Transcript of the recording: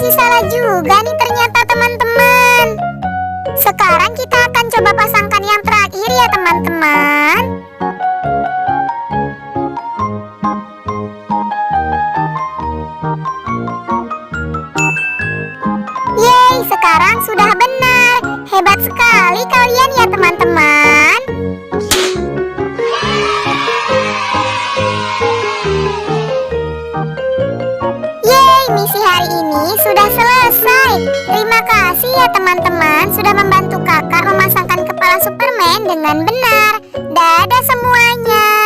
masih salah juga nih ternyata teman-teman. Sekarang kita akan coba pasangkan yang terakhir ya teman-teman. Yeay, sekarang sudah benar. Hebat sekali kalian ya teman-teman. Yeay, misi hari ini sudah selesai. Terima kasih ya teman-teman sudah membantu kakak memasangkan kepala Superman dengan benar. Dadah semuanya.